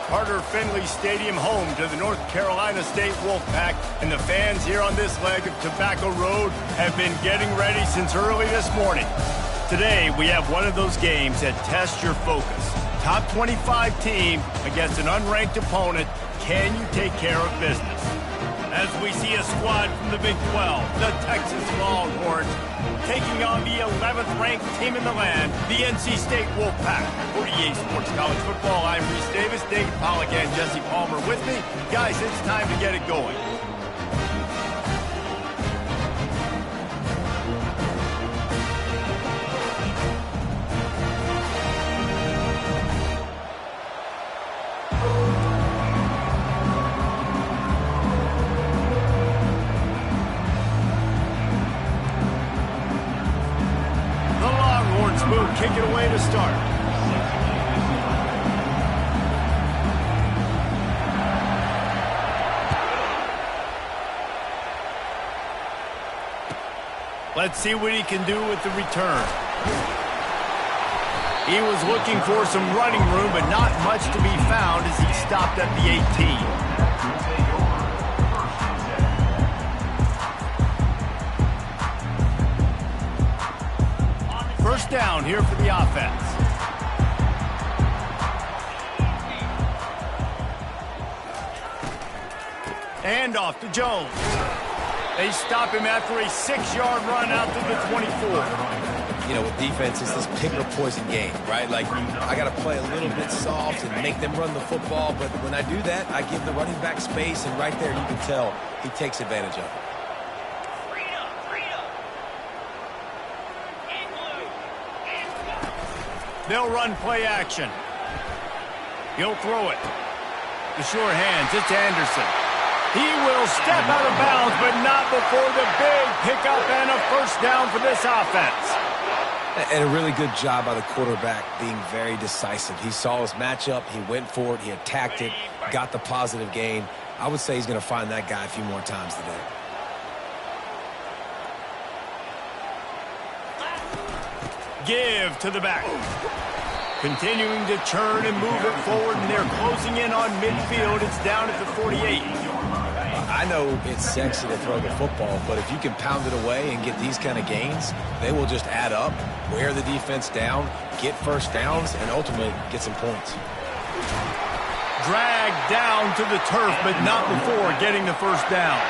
Carter Finley Stadium, home to the North Carolina State Wolfpack, and the fans here on this leg of Tobacco Road have been getting ready since early this morning. Today, we have one of those games that tests your focus. Top 25 team against an unranked opponent. Can you take care of business? As we see a squad from the Big 12, the Texas Longhorns, taking on the 11th ranked team in the land, the NC State Wolfpack. For EA Sports College Football, I'm Reese Davis, Dave Pollock, and Jesse Palmer with me. Guys, it's time to get it going. Kick it away to start. Let's see what he can do with the return. He was looking for some running room, but not much to be found as he stopped at the 18. First down here for the offense. And off to Jones. They stop him after a 6-yard run out to the 24. You know, with defense, it's this pick or poison game, right? Like, I got to play a little bit soft and make them run the football, but when I do that, I give the running back space, and right there you can tell he takes advantage of it. They'll run play action. He'll throw it. The sure hands, it's Anderson. He will step out of bounds, but not before the big pickup and a first down for this offense. And a really good job by the quarterback being very decisive. He saw his matchup, he went for it, he attacked it, got the positive gain. I would say he's going to find that guy a few more times today. Give to the back. Continuing to churn and move it forward, and they're closing in on midfield. It's down at the 48. I know it's sexy to throw the football, but if you can pound it away and get these kind of gains, they will just add up, wear the defense down, get first downs, and ultimately get some points. Dragged down to the turf, but not before getting the first down.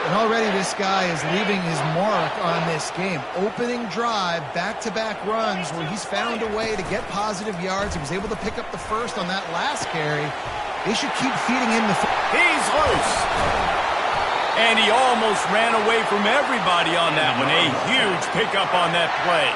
And already this guy is leaving his mark on this game. Opening drive, back-to-back runs where he's found a way to get positive yards. He was able to pick up the first on that last carry. They should keep feeding him the... He's loose. And he almost ran away from everybody on that one. A huge pickup on that play.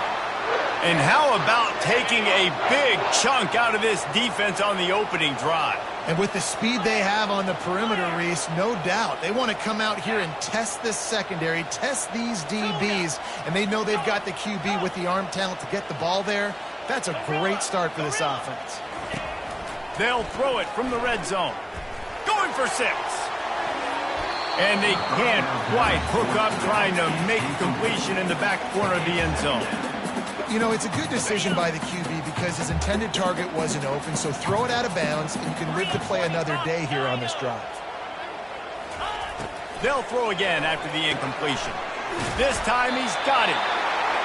And how about taking a big chunk out of this defense on the opening drive? And with the speed they have on the perimeter, Reese, no doubt, they want to come out here and test this secondary, test these DBs, and they know they've got the QB with the arm talent to get the ball there. That's a great start for this offense. They'll throw it from the red zone. Going for 6. And they can't quite hook up, trying to make completion in the back corner of the end zone. You know, it's a good decision by the QB because his intended target wasn't open, so throw it out of bounds, and you can live to play another day here on this drive. They'll throw again after the incompletion. This time he's got it.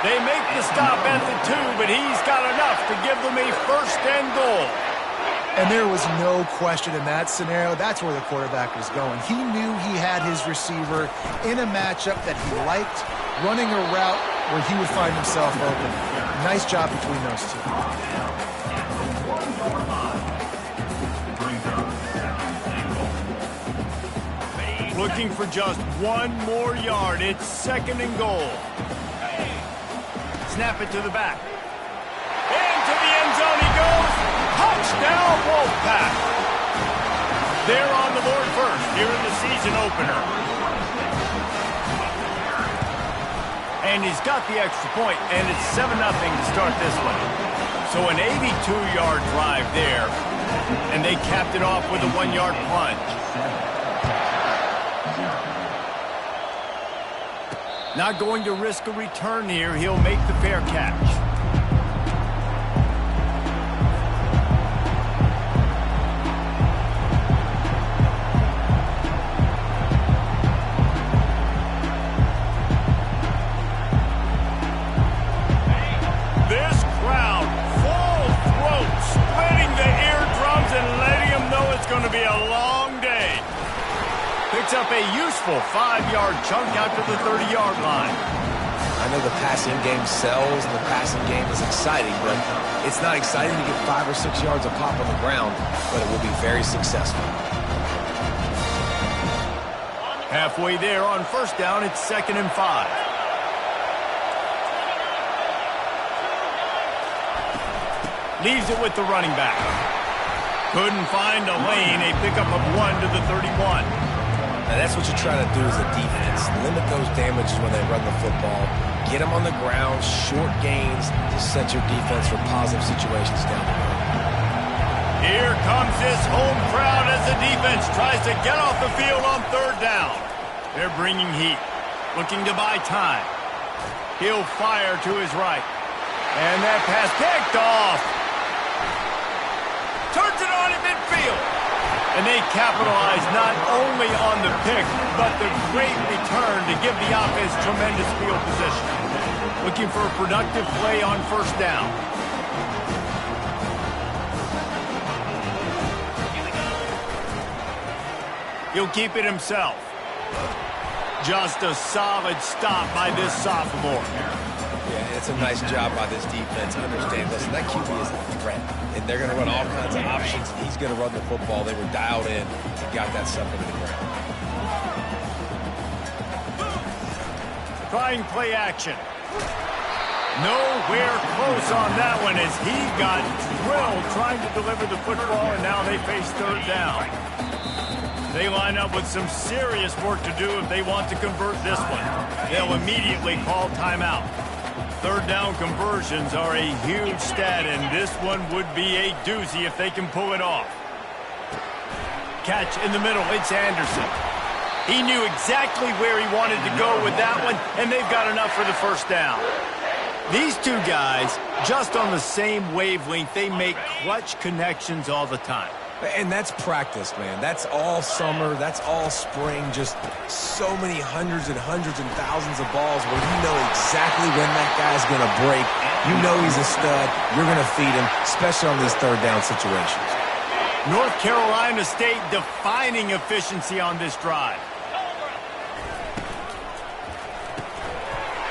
They make the stop at the 2, but he's got enough to give them a first and goal. And there was no question in that scenario. That's where the quarterback was going. He knew he had his receiver in a matchup that he liked, running a route where he would find himself open. Nice job between those two. Looking for just one more yard. It's second and goal. Snap it to the back. Into the end zone he goes. Touchdown, Wolfpack. They're on the board first here in the season opener. And he's got the extra point, and it's 7-0 to start this one. So an 82-yard drive there, and they capped it off with a 1-yard plunge. Not going to risk a return here. He'll make the fair catch. going to be a long day. Picks up a useful 5-yard chunk out to the 30-yard line. I know the passing game sells and the passing game is exciting, but it's not exciting to get 5 or 6 yards of pop on the ground, but it will be very successful. Halfway there on first down, it's 2nd and 5. Leaves it with the running back. Couldn't find a lane, a pickup of 1 to the 31. Now that's what you try to do as a defense. Limit those damages when they run the football. Get them on the ground, short gains to set your defense for positive situations down the road. Here comes this home crowd as the defense tries to get off the field on 3rd down. They're bringing heat, looking to buy time. He'll fire to his right. And that pass picked off. Turns it on in midfield. And they capitalize not only on the pick, but the great return to give the offense tremendous field position. Looking for a productive play on 1st down. He'll keep it himself. Just a solid stop by this sophomore. Yeah, it's a nice job by this defense. Understand this. That QB is a threat. And they're going to run all kinds of options. He's going to run the football. They were dialed in and got that stuff into the ground. Trying play action. Nowhere close on that one as he got drilled trying to deliver the football, and now they face 3rd down. They line up with some serious work to do if they want to convert this one. They'll immediately call timeout. 3rd down conversions are a huge stat, and this one would be a doozy if they can pull it off. Catch in the middle, it's Anderson. He knew exactly where he wanted to go with that one, and they've got enough for the 1st down. These two guys, just on the same wavelength, they make clutch connections all the time. And that's practice, man. That's all summer. That's all spring. Just so many hundreds and thousands of balls where you know exactly when that guy's going to break. You know he's a stud. You're going to feed him, especially on these 3rd down situations. North Carolina State defining efficiency on this drive.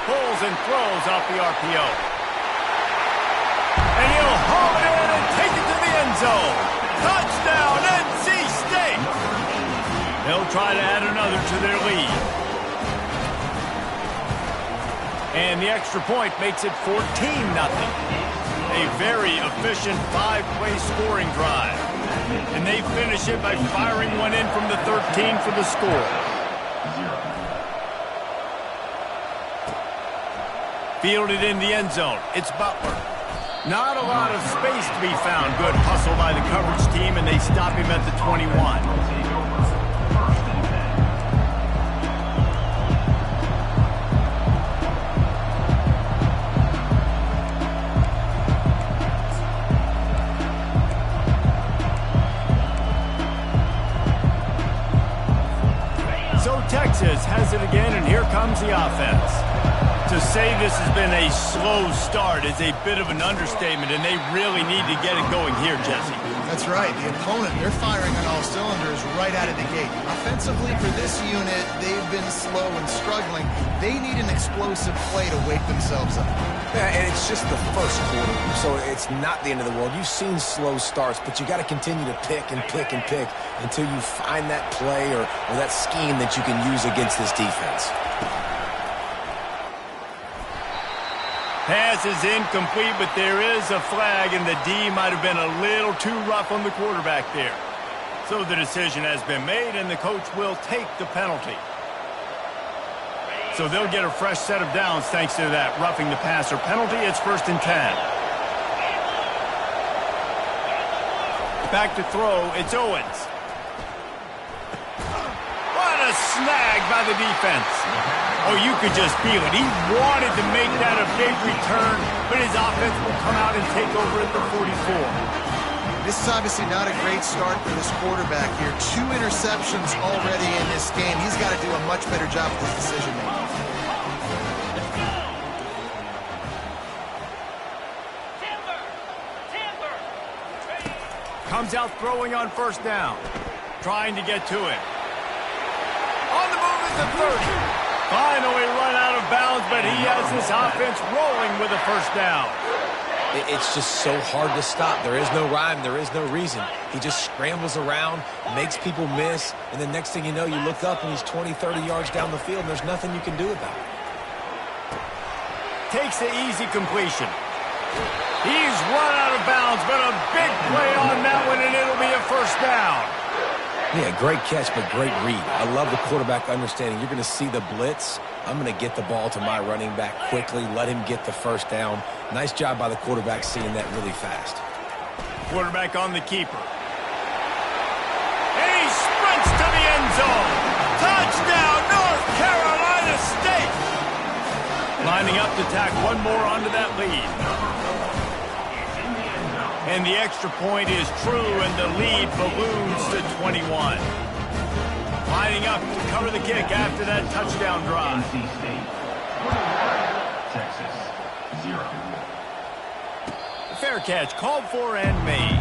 Pulls and throws off the RPO. And he'll haul it in and take it to the end zone. Touchdown, NC State! They'll try to add another to their lead. And the extra point makes it 14-0. A very efficient 5-play scoring drive. And they finish it by firing one in from the 13 for the score. Fielded in the end zone. It's Butler. Not a lot of space to be found. Good hustle by the coverage team, and they stop him at the 21. So Texas has it again, and here comes the offense. To say this has been a slow start is a bit of an understatement, and they really need to get it going here, Jesse. That's right. The opponent, they're firing on all cylinders right out of the gate. Offensively, for this unit, they've been slow and struggling. They need an explosive play to wake themselves up. Yeah, and it's just the first quarter, so it's not the end of the world. You've seen slow starts, but you got to continue to pick and pick and pick until you find that play or that scheme that you can use against this defense. Pass is incomplete, but there is a flag, and the D might have been a little too rough on the quarterback there. So the decision has been made, and the coach will take the penalty. So they'll get a fresh set of downs thanks to that roughing the passer penalty. It's 1st and 10. Back to throw, it's Owens. What a snag by the defense. Oh, you could just feel it. He wanted to make that a big return, but his offense will come out and take over at the 44. This is obviously not a great start for this quarterback here. 2 interceptions already in this game. He's got to do a much better job with his decision-making. Comes out throwing on first down. Trying to get to it. On the move is the 30. Finally run out of bounds, but he has this offense rolling with a first down. It's just so hard to stop. There is no rhyme. There is no reason. He just scrambles around, makes people miss, and the next thing you know, you look up and he's 20, 30 yards down the field, and there's nothing you can do about it. Takes the easy completion. He's run out of bounds, but a big play on that one, and it'll be a first down. Yeah, great catch, but great read. I love the quarterback understanding. You're going to see the blitz. I'm going to get the ball to my running back quickly, let him get the first down. Nice job by the quarterback seeing that really fast. Quarterback on the keeper. And he sprints to the end zone. Touchdown, North Carolina State. Lining up to tack one more onto that lead. And the extra point is true, and the lead balloons to 21. Lining up to cover the kick after that touchdown drive. NC State, Texas, 0. Fair catch, called for and made.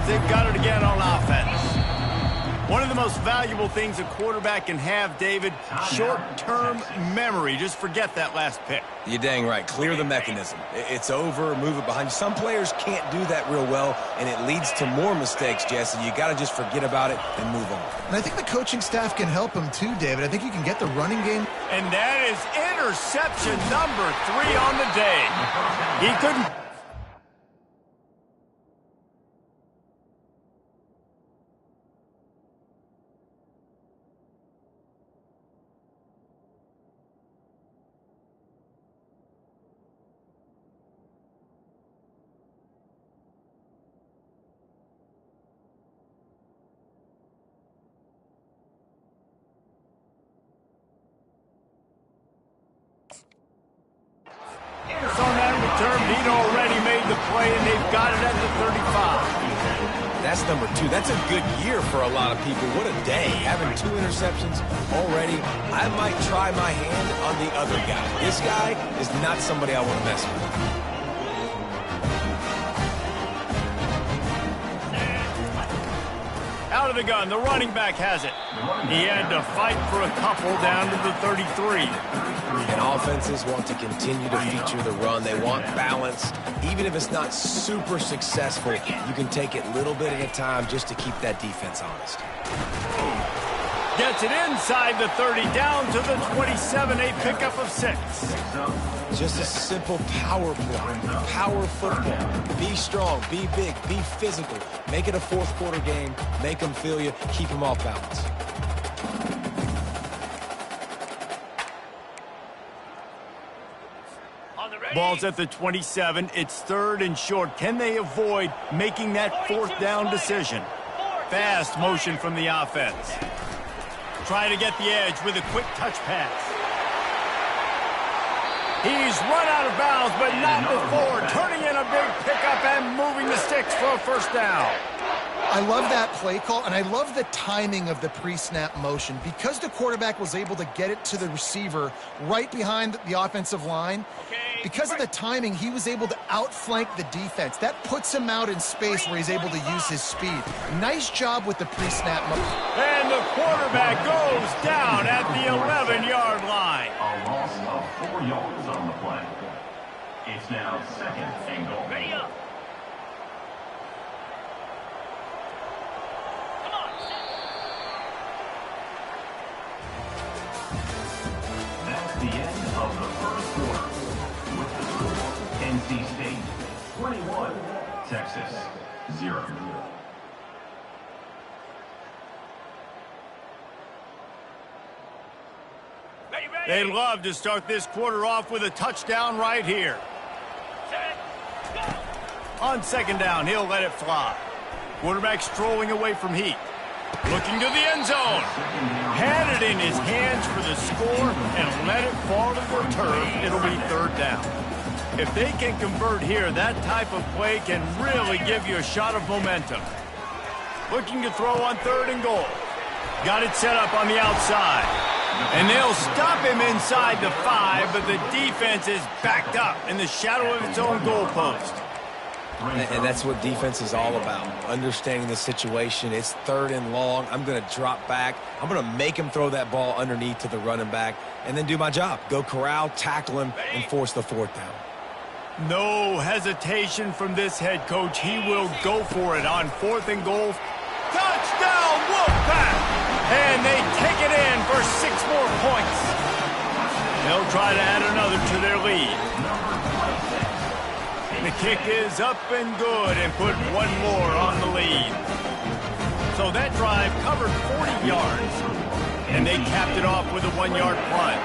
They've got it again on offense. One of the most valuable things a quarterback can have, David, short-term memory. Just forget that last pick. You're dang right. Clear the mechanism. It's over, move it behind you. Some players can't do that real well, and it leads to more mistakes, Jesse. You got to just forget about it and move on. And I think the coaching staff can help him too, David. I think you can get the running game. And that is interception number 3 on the day. He couldn't... on that return, he'd already made the play, and they've got it at the 35. That's number 2. That's a good year for a lot of people. What a day. Having 2 interceptions already. I might try my hand on the other guy. This guy is not somebody I want to mess with. Out of the gun, the running back has it. He had to fight for a couple down to the 33. And offenses want to continue to feature the run. They want balance. Even if it's not super successful, you can take it little bit at a time just to keep that defense honest. Gets it inside the 30, down to the 27, a pickup of 6. Just a simple power play, power football. Be strong, be big, be physical. Make it a fourth-quarter game. Make them feel you. Keep them off balance. Ball's at the 27. It's 3rd and short. Can they avoid making that 4th down decision? Fast motion from the offense. Trying to get the edge with a quick touch pass. He's run out of bounds, but not before. Turning in a big pickup and moving the sticks for a first down. I love that play call, and I love the timing of the pre-snap motion. Because the quarterback was able to get it to the receiver right behind the offensive line, because of the timing, he was able to outflank the defense. That puts him out in space where he's able to use his speed. Nice job with the pre-snap motion. And the quarterback goes down at the 11-yard line. A loss of 4 yards on the play. It's now 2nd and goal. Ready up. That's the end of the first quarter. With the score, NC State 21, Texas 0. They'd love to start this quarter off with a touchdown right here. On 2nd down, he'll let it fly. Quarterback strolling away from heat. Looking to the end zone. Had it in his hands for the score and let it fall to the turf. It'll be third down. If they can convert here, that type of play can really give you a shot of momentum. Looking to throw on 3rd and goal. Got it set up on the outside. And they'll stop him inside the 5, but the defense is backed up in the shadow of its own goalpost. And that's what defense is all about, understanding the situation. It's 3rd and long. I'm going to drop back. I'm going to make him throw that ball underneath to the running back and then do my job. Go corral, tackle him, and force the 4th down. No hesitation from this head coach. He will go for it on 4th and goal. Touchdown, Wolfpack! And they take it in for 6 more points. They'll try to add another to their lead. The kick is up and good and put 1 more on the lead. So that drive covered 40 yards, and they capped it off with a 1-yard plunge.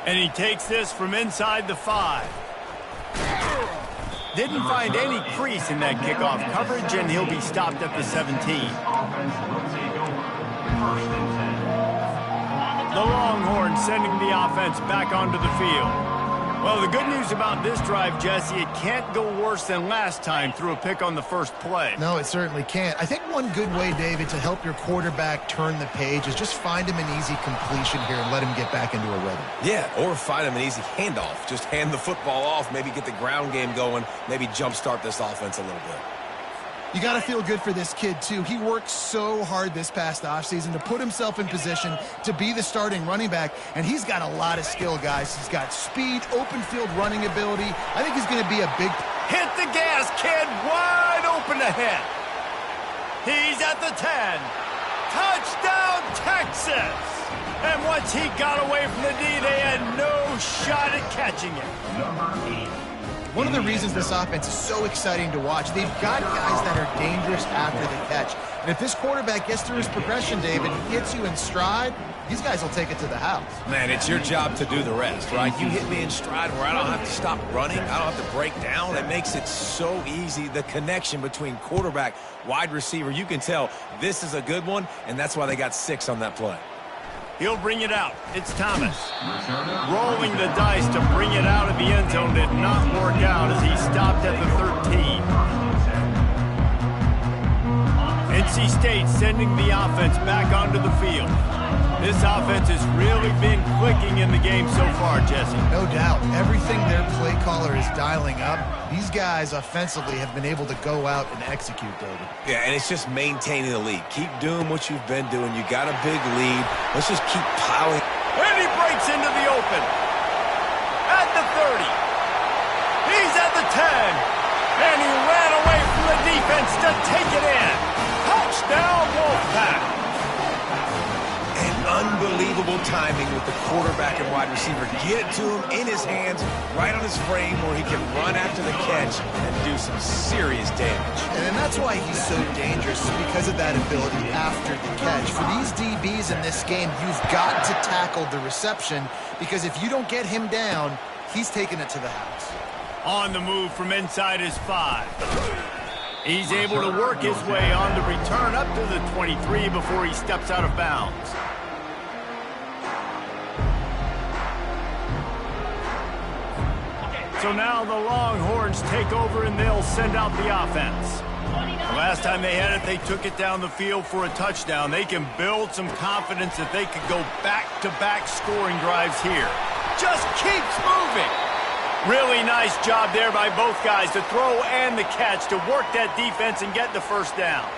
And he takes this from inside the 5. Didn't find any crease in that kickoff coverage, and he'll be stopped at the 17. The Longhorns sending the offense back onto the field. Well, the good news about this drive, Jesse, it can't go worse than last time through a pick on the first play. No, it certainly can't. I think one good way, David, to help your quarterback turn the page is just find him an easy completion here and let him get back into a rhythm. Yeah, or find him an easy handoff. Just hand the football off, maybe get the ground game going, maybe jumpstart this offense a little bit. You got to feel good for this kid, too. He worked so hard this past offseason to put himself in position to be the starting running back, and he's got a lot of skill, guys. He's got speed, open field running ability. I think he's going to be a big... Hit the gas, kid! Wide open ahead. He's at the 10. Touchdown, Texas! And once he got away from the D, they had no shot at catching it. Number 8. One of the reasons this offense is so exciting to watch, they've got guys that are dangerous after the catch. And if this quarterback gets through his progression, David, gets you in stride, these guys will take it to the house. Man, it's your job to do the rest, right? You hit me in stride where I don't have to stop running. I don't have to break down. It makes it so easy. The connection between quarterback, wide receiver, you can tell this is a good one, and that's why they got 6 on that play. He'll bring it out. It's Thomas. Rolling the dice to bring it out of the end zone did not work out as he stopped at the 13. NC State sending the offense back onto the field. This offense has really been clicking in the game so far, Jesse. No doubt. Everything their play caller is dialing up, these guys offensively have been able to go out and execute, David. Yeah, and it's just maintaining the lead. Keep doing what you've been doing. You got a big lead. Let's just keep piling. And he breaks into the open. At the 30. He's at the 10. And he ran away from the defense to take it in. Touchdown, Wolfpack. Unbelievable timing with the quarterback and wide receiver. Get it to him in his hands, right on his frame where he can run after the catch and do some serious damage. And that's why he's so dangerous, because of that ability after the catch. For these DBs in this game, you've got to tackle the reception, because if you don't get him down, he's taking it to the house. On the move from inside his 5. He's able to work his way on the return up to the 23 before he steps out of bounds. So now the Longhorns take over and they'll send out the offense. The last time they had it, they took it down the field for a touchdown. They can build some confidence that they could go back-to-back scoring drives here. Just keeps moving. Really nice job there by both guys, the throw and the catch, to work that defense and get the first down.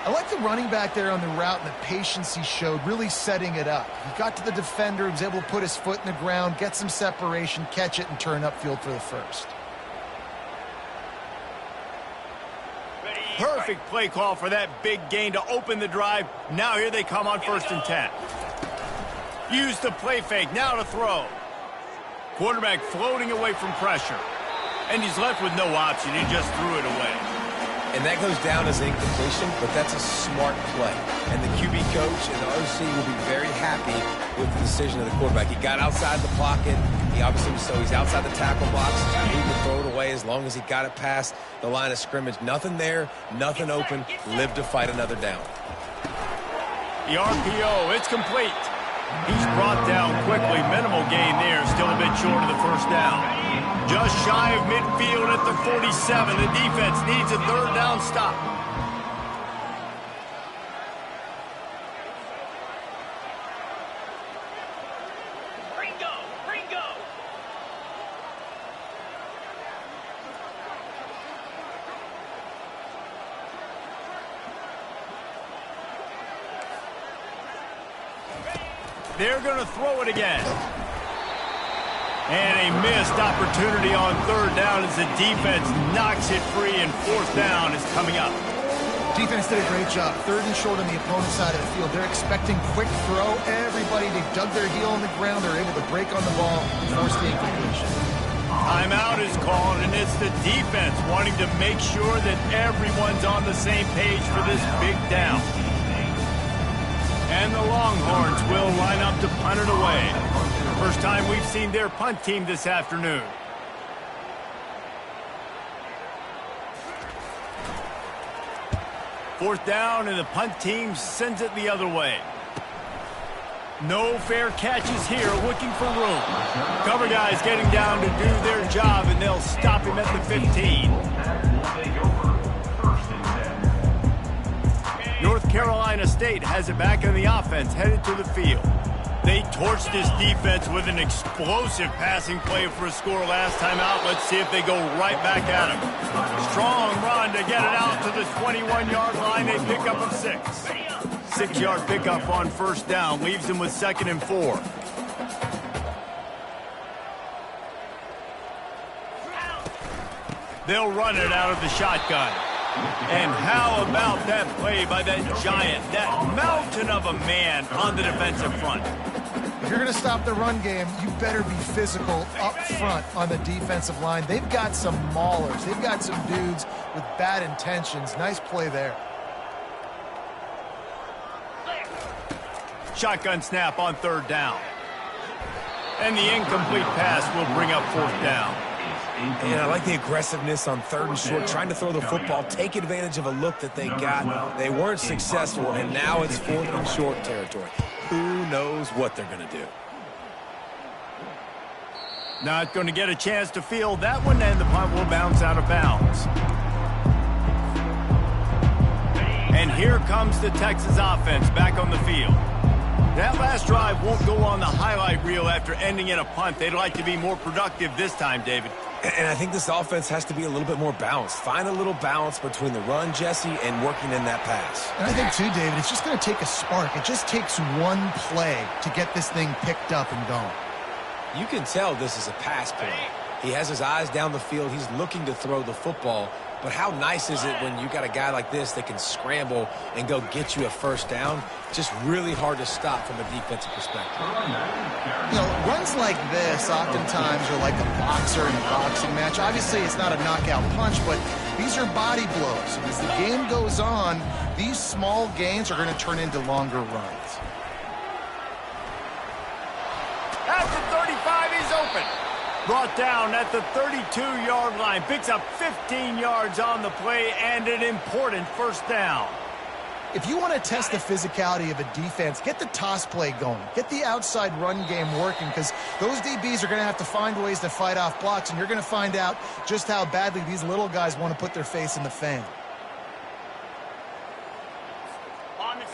I like the running back there on the route and the patience he showed, really setting it up. He got to the defender, he was able to put his foot in the ground, get some separation, catch it, and turn upfield for the first. Perfect play call for that big gain to open the drive. Now here they come on 1st and 10. Use the play fake, now to throw. Quarterback floating away from pressure. And he's left with no option, he just threw it away. And that goes down as an incompletion, but that's a smart play. And the QB coach and the OC will be very happy with the decision of the quarterback. He got outside the pocket. He obviously, so he's outside the tackle box. He can throw it away as long as he got it past the line of scrimmage. Nothing there, nothing open. Live to fight another down. The RPO, it's complete. He's brought down quickly. Minimal gain there, still a bit short of the first down. Just shy of midfield at the 47. The defense needs a third down stop. They're going to throw it again. And a missed opportunity on third down as the defense knocks it free, and fourth down is coming up. Defense did a great job. Third and short on the opponent's side of the field. They're expecting quick throw. Everybody, they dug their heel on the ground. They're able to break on the ball and force the incompletion. Timeout is called, and it's the defense wanting to make sure that everyone's on the same page for this big down. And the Longhorns will line up to punt it away. First time we've seen their punt team this afternoon. Fourth down, and the punt team sends it the other way. No fair catches here, looking for room. Cover guys getting down to do their job, and they'll stop him at the 15. North Carolina State has it back in the offense, headed to the field. They torched this defense with an explosive passing play for a score last time out. Let's see if they go right back at him. Strong run to get it out to the 21-yard line. They pick up a 6. 6-yard pickup on first down. Leaves them with 2nd and 4. They'll run it out of the shotgun. And how about that play by that giant, that mountain of a man on the defensive front? If you're going to stop the run game, you better be physical up front on the defensive line. They've got some maulers. They've got some dudes with bad intentions. Nice play there. Shotgun snap on third down. And the incomplete pass will bring up fourth down. And I like the aggressiveness on third and short, trying to throw the football, take advantage of a look that they got. They weren't successful, and now it's fourth and short territory. Who knows what they're going to do? Not going to get a chance to field that one, and the punt will bounce out of bounds. And here comes the Texas offense back on the field. That last drive won't go on the highlight reel after ending in a punt. They'd like to be more productive this time, David. And I think this offense has to be a little bit more balanced. Find a little balance between the run, Jesse, and working in that pass. And I think, too, David, it's just going to take a spark. It just takes one play to get this thing picked up and going. You can tell this is a pass play. He has his eyes down the field. He's looking to throw the football. But how nice is it when you got a guy like this that can scramble and go get you a first down? Just really hard to stop from a defensive perspective. You know, runs like this oftentimes are like a boxer in a boxing match. Obviously, it's not a knockout punch, but these are body blows. And as the game goes on, these small gains are going to turn into longer runs. At the 35, he's open. Brought down at the 32-yard line. Picks up 15 yards on the play and an important first down. If you want to test the physicality of a defense, get the toss play going. Get the outside run game working, because those DBs are going to have to find ways to fight off blocks, and you're going to find out just how badly these little guys want to put their face in the fan.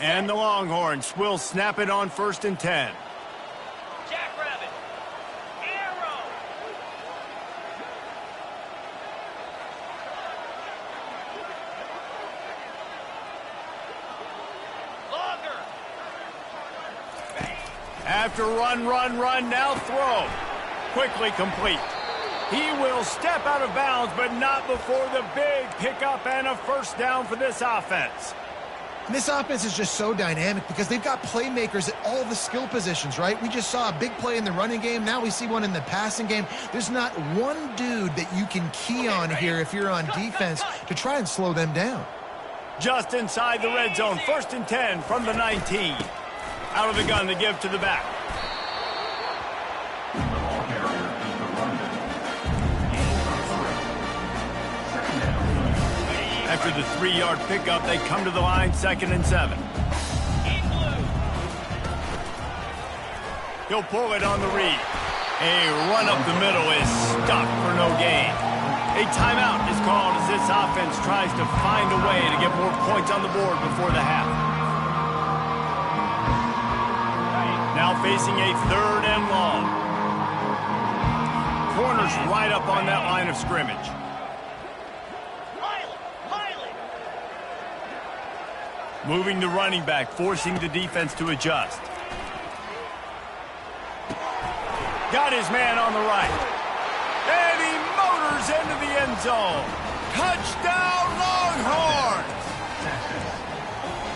And the Longhorns will snap it on 1st and 10. After run, now throw. Quickly complete. He will step out of bounds, but not before the big pickup and a first down for this offense. And this offense is just so dynamic because they've got playmakers at all the skill positions, right? We just saw a big play in the running game. Now we see one in the passing game. There's not one dude that you can key on here if you're on defense to try and slow them down. Just inside the red zone, 1st and 10 from the 19. Out of the gun to give to the back. The ball carrier is the running back. Second down. After the 3-yard pickup, they come to the line, 2nd and 7. He'll pull it on the read. A run up the middle is stopped for no gain. A timeout is called as this offense tries to find a way to get more points on the board before the half. Now facing a 3rd and long. Corners right up on that line of scrimmage. Moving the running back, forcing the defense to adjust. Got his man on the right. And he motors into the end zone. Touchdown, Longhorns!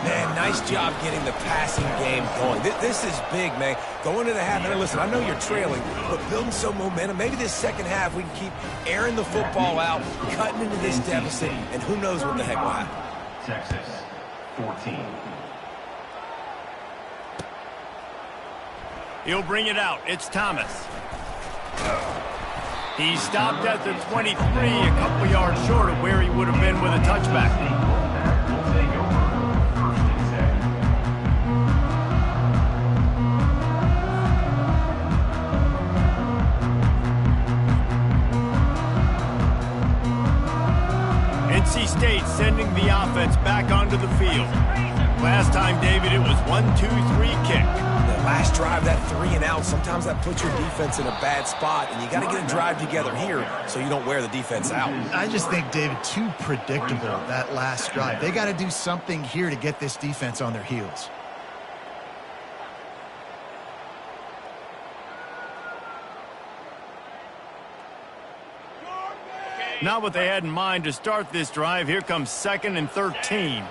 Man, nice job getting the passing game going. This is big, man. Going to the half, and listen, I know you're trailing, but building some momentum. Maybe this second half we can keep airing the football out, cutting into this deficit, and who knows what the heck will happen. Texas, 14. He'll bring it out. It's Thomas. He stopped at the 23, a couple yards short of where he would have been with a touchback. Will take over 1st and 7. NC State sending the offense back onto the field. Last time, David, it was 1-2-3 kick. The last drive, that 3 and out, sometimes that puts your defense in a bad spot, and you got to get a drive together here so you don't wear the defense out. I just think, David, too predictable, that last drive. They got to do something here to get this defense on their heels. Not what they had in mind to start this drive. Here comes 2nd and 13.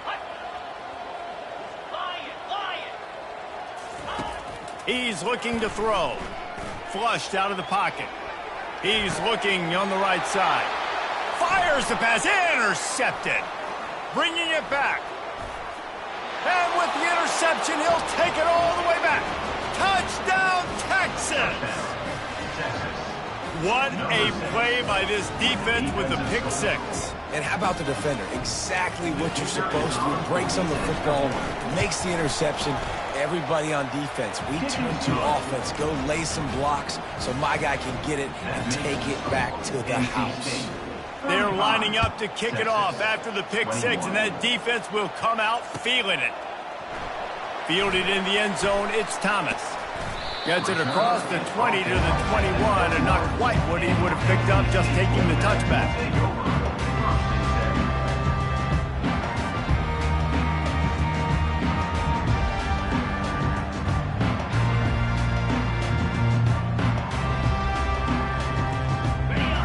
He's looking to throw. Flushed out of the pocket. He's looking on the right side. Fires the pass. Intercepted. Bringing it back. And with the interception, he'll take it all the way back. Touchdown, Texas! What a play by this defense with the pick 6. And how about the defender? Exactly what you're supposed to do. Breaks on the football, makes the interception. Everybody on defense, we turn to offense. Go lay some blocks so my guy can get it and take it back to the house. They're lining up to kick it off after the pick 6, and that defense will come out feeling it. Fielded in the end zone, it's Thomas. Gets it across the 20 to the 21, and not quite what he would have picked up just taking the touchback.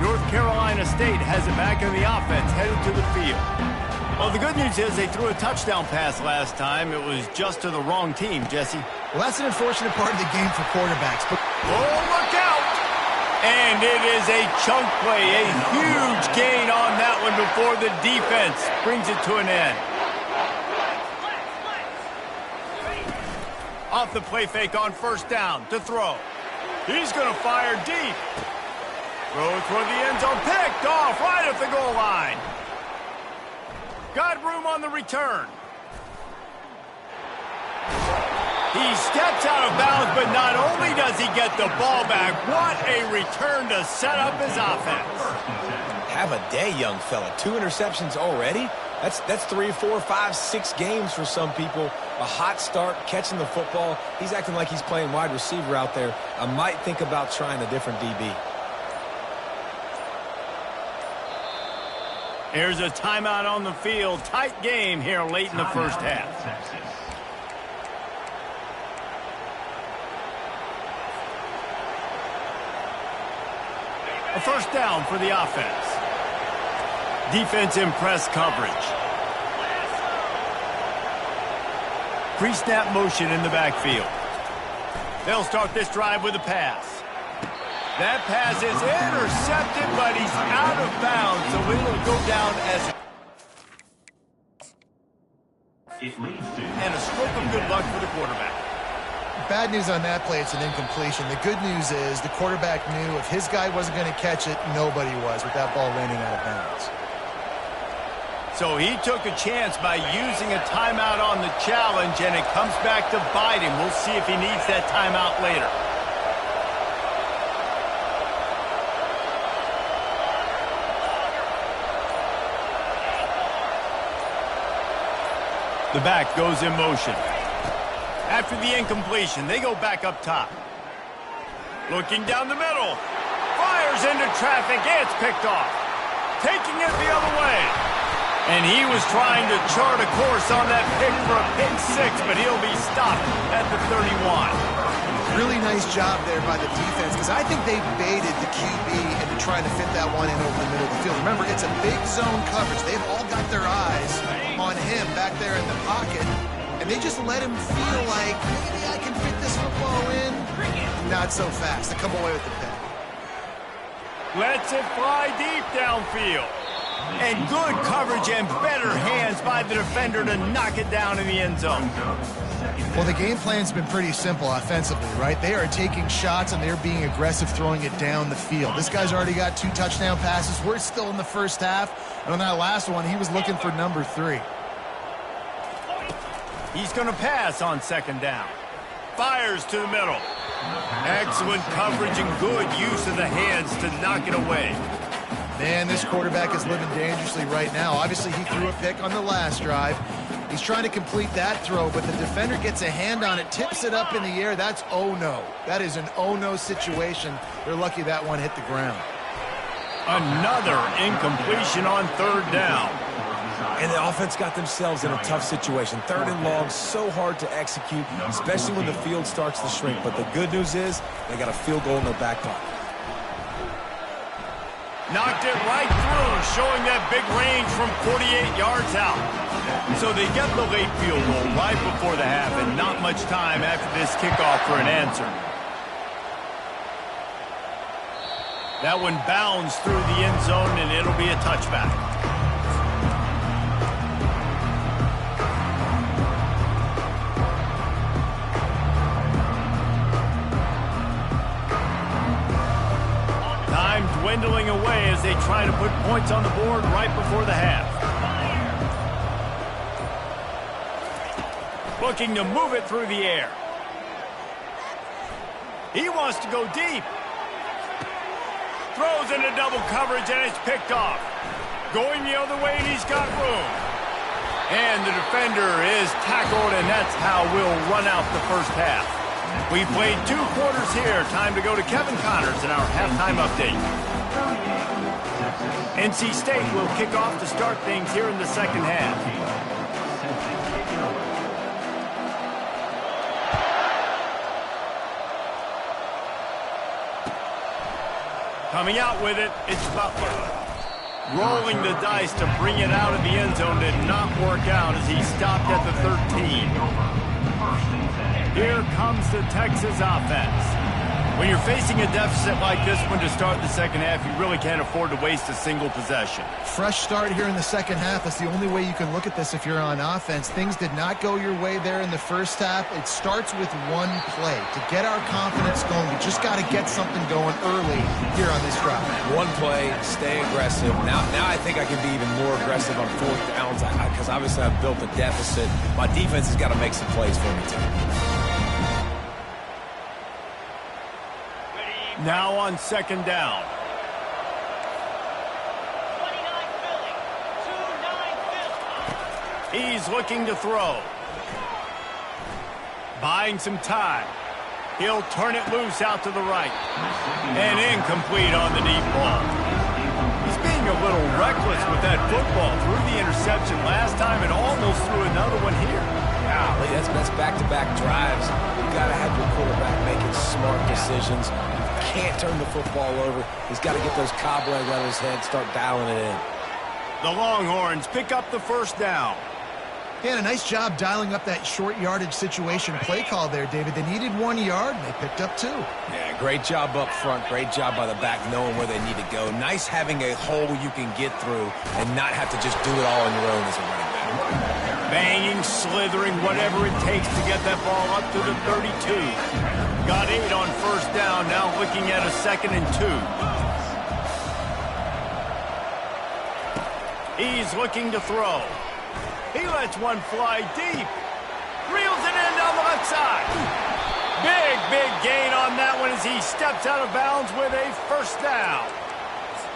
North Carolina State has it back in the offense, headed to the field. Well, the good news is they threw a touchdown pass last time. It was just to the wrong team, Jesse. Well, that's an unfortunate part of the game for quarterbacks. But oh, look out! And it is a chunk play, a huge gain on that one before the defense brings it to an end. Off the play fake on 1st down to throw. He's going to fire deep. Throw toward the end zone, picked off right at the goal line. Got room on the return. He steps out of bounds, but not only does he get the ball back, what a return to set up his offense. Have a day, young fella. 2 interceptions already? That's 3, 4, 5, 6 games for some people. A hot start, catching the football. He's acting like he's playing wide receiver out there. I might think about trying a different DB. Here's a timeout on the field. Tight game here late in the first half. A 1st down for the offense. Defense in press coverage. pre-snap motion in the backfield. They'll start this drive with a pass. That pass is intercepted, but he's out of bounds, so it'll go down as and a stroke of good luck for the quarterback. Bad news on that play, it's an incompletion. The good news is the quarterback knew if his guy wasn't going to catch it, nobody was with that ball landing out of bounds. So he took a chance by using a timeout on the challenge, and it comes back to bite him. We'll see if he needs that timeout later. The back goes in motion. After the incompletion, they go back up top. Looking down the middle. Fires into traffic. It's picked off. Taking it the other way. And he was trying to chart a course on that pick for a pick six, but he'll be stopped at the 31. Really nice job there by the defense, because I think they baited the QB into trying to fit that one in over the middle of the field. Remember, it's a big zone coverage. They've all got their eyes on him back there in the pocket, and they just let him feel like, maybe I can fit this football in. Not so fast. They come away with the pick. Lets it fly deep downfield. And good coverage and better hands by the defender to knock it down in the end zone. Well, the game plan's been pretty simple offensively, right? They are taking shots and they're being aggressive throwing it down the field. This guy's already got 2 touchdown passes. We're still in the first half. And on that last one, he was looking for number 3. He's going to pass on second down. Fires to the middle. Excellent coverage and good use of the hands to knock it away. Man, this quarterback is living dangerously right now. Obviously, he threw a pick on the last drive. He's trying to complete that throw, but the defender gets a hand on it, tips it up in the air. That's oh-no. That is an oh-no situation. They're lucky that one hit the ground. Another incompletion on third down. And the offense got themselves in a tough situation. Third and long, so hard to execute, especially when the field starts to shrink. But the good news is they got a field goal in their back pocket. Knocked it right through, showing that big range from 48 yards out. So they get the late field goal right before the half, and not much time after this kickoff for an answer. That one bounds through the end zone, and it'll be a touchback. Dwindling away as they try to put points on the board right before the half. Looking to move it through the air. He wants to go deep. Throws into double coverage and it's picked off. Going the other way and he's got room. And the defender is tackled, and that's how we'll run out the first half. We played 2 quarters here. Time to go to Kevin Connors in our halftime update. NC State will kick off to start things here in the second half. Coming out with it, it's Butler. Rolling the dice to bring it out of the end zone did not work out as he stopped at the 13. Here comes the Texas offense. When you're facing a deficit like this one to start the second half, you really can't afford to waste a single possession. Fresh start here in the second half. That's the only way you can look at this if you're on offense. Things did not go your way there in the first half. It starts with one play. To get our confidence going, we just got to get something going early here on this drive. One play, stay aggressive. Now I think I can be even more aggressive on 4th downs because obviously I've built a deficit. My defense has got to make some plays for me too. Now on second down. He's looking to throw. Buying some time. He'll turn it loose out to the right. And incomplete on the deep ball. He's being a little reckless with that football. Threw the interception last time and almost threw another one here. Golly, that's back-to-back drives. You've got to have your quarterback making smart decisions. Can't turn the football over. He's got to get those cobwebs out of his head, start dialing it in. The Longhorns pick up the first down. Yeah, and a nice job dialing up that short yardage situation play call there, David. They needed 1 yard, and they picked up 2. Yeah, great job up front. Great job by the back knowing where they need to go. Nice having a hole you can get through and not have to just do it all on your own as a running back. Banging, slithering, whatever it takes to get that ball up to the 32. Got 8 on first down, now looking at a 2nd and 2. He's looking to throw. He lets one fly deep. Reels it in down the left side. Big gain on that one as he steps out of bounds with a first down.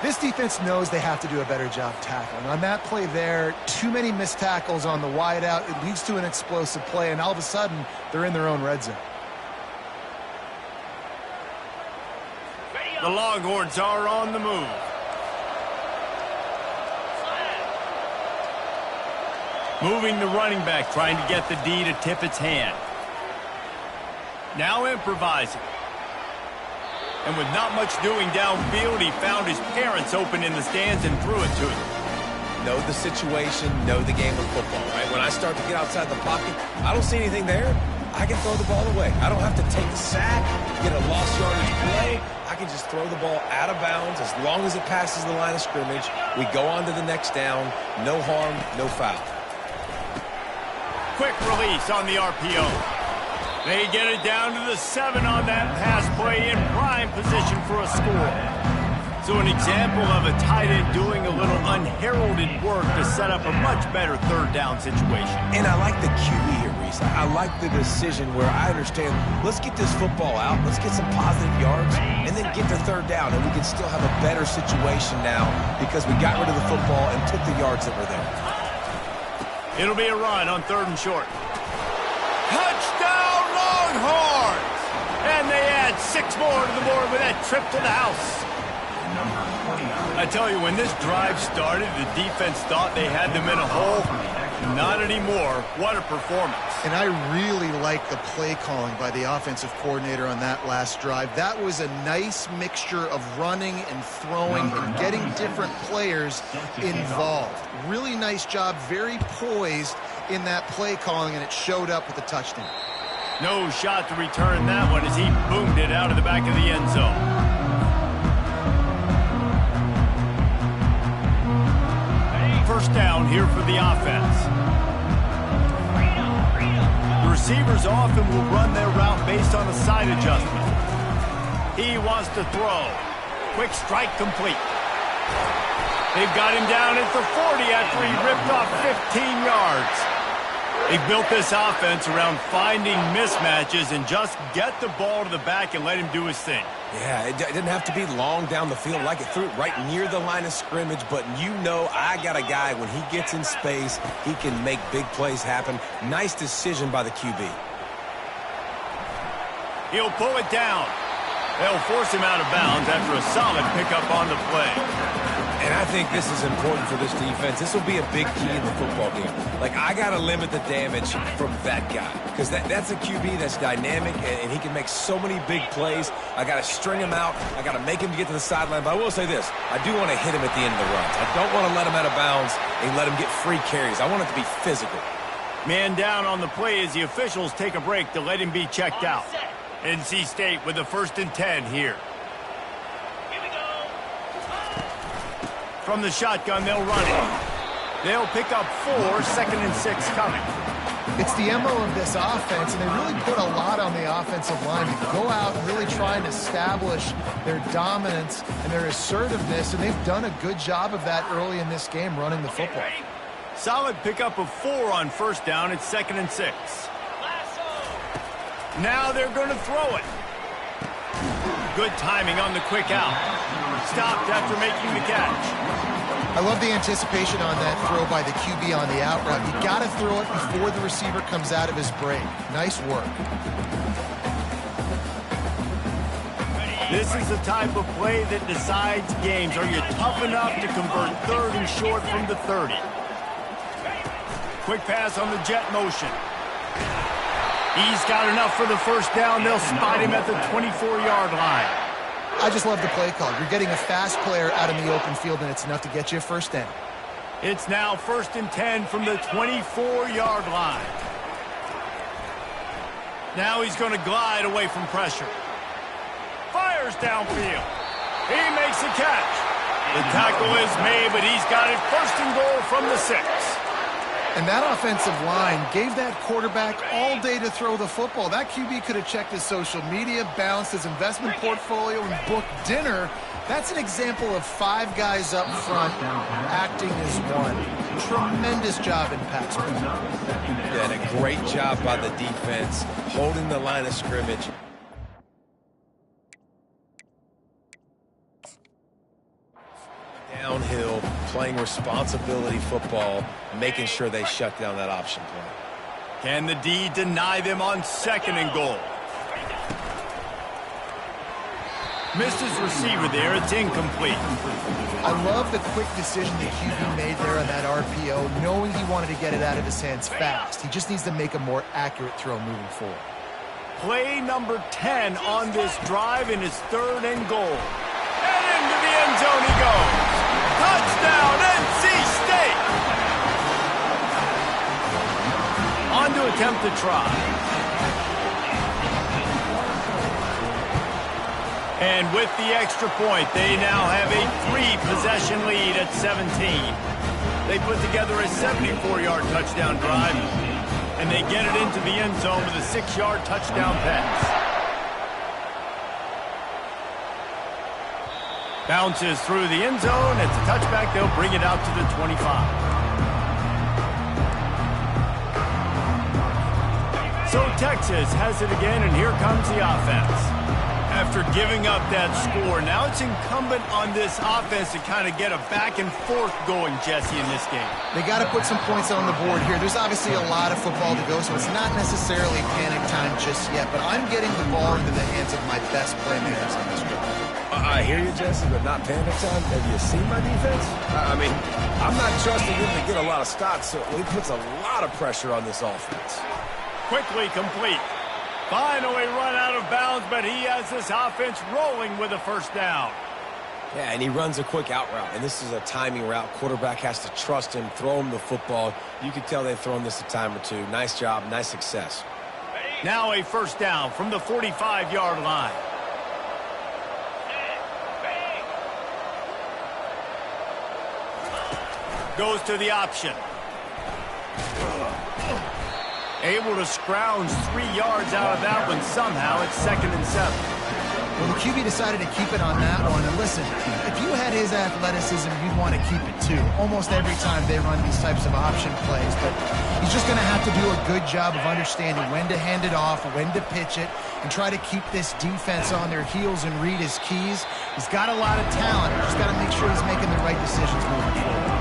This defense knows they have to do a better job tackling. On that play there, too many missed tackles on the wide out. It leads to an explosive play, and all of a sudden, they're in their own red zone. The Longhorns are on the move. Moving the running back, trying to get the D to tip its hand. Now improvising. And with not much doing downfield, he found his parents open in the stands and threw it to them. Know the situation, know the game of football, right? When I start to get outside the pocket, I don't see anything there. I can throw the ball away. I don't have to take a sack, get a lost yardage play. I can just throw the ball out of bounds as long as it passes the line of scrimmage. We go on to the next down. No harm, no foul. Quick release on the RPO. They get it down to the 7 on that pass play in prime position for a score. So an example of a tight end doing a little unheralded work to set up a much better third down situation. And I like the QB here, Reese. I like the decision where I understand, let's get this football out, let's get some positive yards, and then get the third down, and we can still have a better situation now because we got rid of the football and took the yards that were there. It'll be a run on 3rd and short. Touchdown, Longhorns! And they add 6 more to the board with that trip to the house. I tell you, when this drive started, the defense thought they had them in a hole. Not anymore. What a performance. And I really like the play calling by the offensive coordinator on that last drive. That was a nice mixture of running and throwing and getting different players involved. Really nice job, very poised in that play calling, and it showed up with a touchdown. No shot to return that one as he boomed it out of the back of the end zone. First down here for the offense. The receivers often will run their route based on a side adjustment. He wants to throw. Quick strike complete. They've got him down at the 40 after he ripped off 15 yards. They built this offense around finding mismatches and just get the ball to the back and let him do his thing. Yeah, it didn't have to be long down the field. Like it threw it right near the line of scrimmage, but you know I got a guy, when he gets in space, he can make big plays happen. Nice decision by the QB. He'll pull it down. They'll force him out of bounds after a solid pickup on the play. And I think this is important for this defense. This will be a big key in the football game. Like, I got to limit the damage from that guy because that's a QB that's dynamic, and he can make so many big plays. I got to string him out. I got to make him get to the sideline. But I will say this. I do want to hit him at the end of the runs. I don't want to let him out of bounds and let him get free carries. I want it to be physical. Man down on the play as the officials take a break to let him be checked out. NC State with the 1st and 10 here. From the shotgun, they'll run it. They'll pick up 4, 2nd and 6 coming. It's the MO of this offense, and they really put a lot on the offensive line to go out and really try and establish their dominance and their assertiveness, and they've done a good job of that early in this game, running the football. Solid pickup of 4 on first down. It's 2nd and 6. Now they're going to throw it. Good timing on the quick out. Stopped after making the catch. I love the anticipation on that throw by the QB on the out route. You got to throw it before the receiver comes out of his break. Nice work. This is the type of play that decides games. Are you tough enough to convert 3rd and short from the 30? Quick pass on the jet motion. He's got enough for the first down. They'll spot him at the 24-yard line. I just love the play call. You're getting a fast player out in the open field, and it's enough to get you a first down. It's now 1st and 10 from the 24-yard line. Now he's going to glide away from pressure. Fires downfield. He makes a catch. The tackle is made, but he's got it 1st and goal from the 6. And that offensive line gave that quarterback all day to throw the football. That QB could have checked his social media, balanced his investment portfolio, and booked dinner. That's an example of 5 guys up front acting as one. Tremendous job in pass pro. Yeah, and a great job by the defense, holding the line of scrimmage. Downhill, playing responsibility football, making sure they shut down that option play. Can the D deny them on 2nd and goal? Missed his receiver there. It's incomplete. I love the quick decision the QB made there on that RPO, knowing he wanted to get it out of his hands fast. He just needs to make a more accurate throw moving forward. Play number 10 on this drive, and it's 3rd and goal. And into the end zone he goes. Touchdown, NC State! On to attempt to try. And with the extra point, they now have a 3-possession lead at 17. They put together a 74-yard touchdown drive, and they get it into the end zone with a 6-yard touchdown pass. Bounces through the end zone. It's a touchback. They'll bring it out to the 25. So Texas has it again, and here comes the offense. After giving up that score, now it's incumbent on this offense to kind of get a back and forth going, Jesse, in this game. They got to put some points on the board here. There's obviously a lot of football to go, so it's not necessarily panic time just yet, but I'm getting the ball into the hands of my best playmakers on this drive. I hear you, Jesse, but not panic time. Have you seen my defense? I mean, I'm not trusting him to get a lot of stops, so he puts a lot of pressure on this offense. Quickly complete. Finally run out of bounds, but he has this offense rolling with a 1st down. Yeah, and he runs a quick out route, and this is a timing route. Quarterback has to trust him, throw him the football. You can tell they've thrown this a time or two. Nice job, nice success. Now a 1st down from the 45-yard line. Goes to the option. Able to scrounge 3 yards out of that one somehow. It's 2nd and 7. Well, the QB decided to keep it on that one. And listen, if you had his athleticism, you'd want to keep it too. Almost every time they run these types of option plays. But he's just going to have to do a good job of understanding when to hand it off, when to pitch it, and try to keep this defense on their heels and read his keys. He's got a lot of talent. He's got to make sure he's making the right decisions moving forward.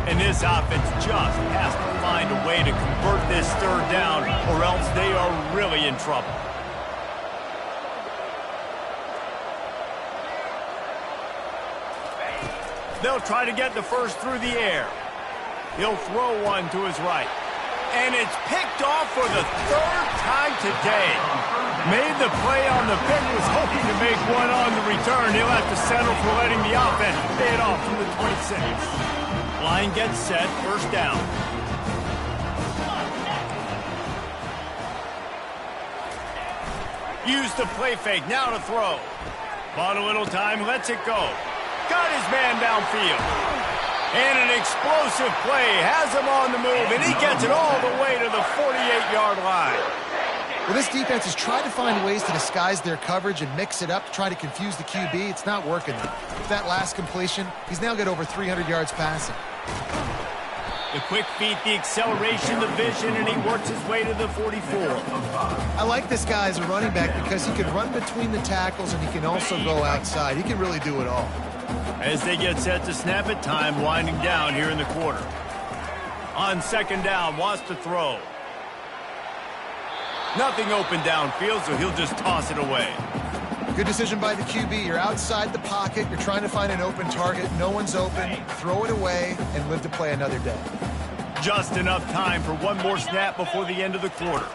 And this offense just has to find a way to convert this 3rd down, or else they are really in trouble. They'll try to get the 1st through the air. He'll throw one to his right. And it's picked off for the 3rd time today. Made the play on the pick, was hoping to make one on the return. He'll have to settle for letting the offense pay it off from the 26. Line gets set, 1st down. Use the play fake, now to throw. Bought a little time, lets it go. Got his man downfield. And an explosive play, has him on the move, and he gets it all the way to the 48-yard line. Well, this defense has tried to find ways to disguise their coverage and mix it up to try to confuse the QB. It's not working. With that last completion, he's now got over 300 yards passing. The quick feet, the acceleration, the vision, and he works his way to the 44. I like this guy as a running back because he can run between the tackles and he can also go outside. He can really do it all. As they get set to snap it, time winding down here in the quarter. On 2nd down, wants to throw. Nothing open downfield, so he'll just toss it away. Good decision by the QB. You're outside the pocket. You're trying to find an open target. No one's open. Throw it away and live to play another day. Just enough time for one more snap before the end of the quarter.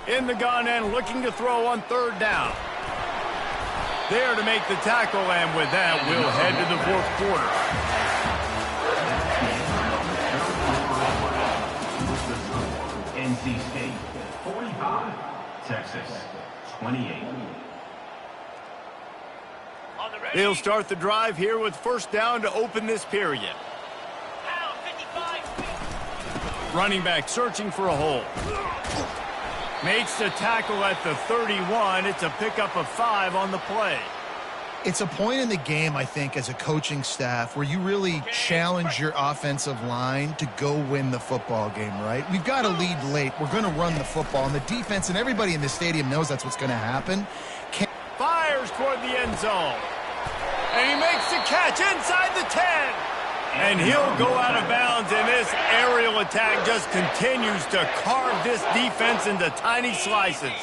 In the gun and looking to throw on third down. There to make the tackle, and with that, we'll head to the fourth quarter. NC State 45, Texas 28. They'll start the drive here with first down to open this period. Running back searching for a hole. Makes the tackle at the 31. It's a pickup of 5 on the play. It's a point in the game, I think, as a coaching staff where you really challenge your offensive line to go win the football game, right? We've got to lead late. We're going to run the football. And the defense and everybody in the stadium knows that's what's going to happen. Fires toward the end zone. And he makes the catch inside the 10. And he'll go out of bounds, and this aerial attack just continues to carve this defense into tiny slices.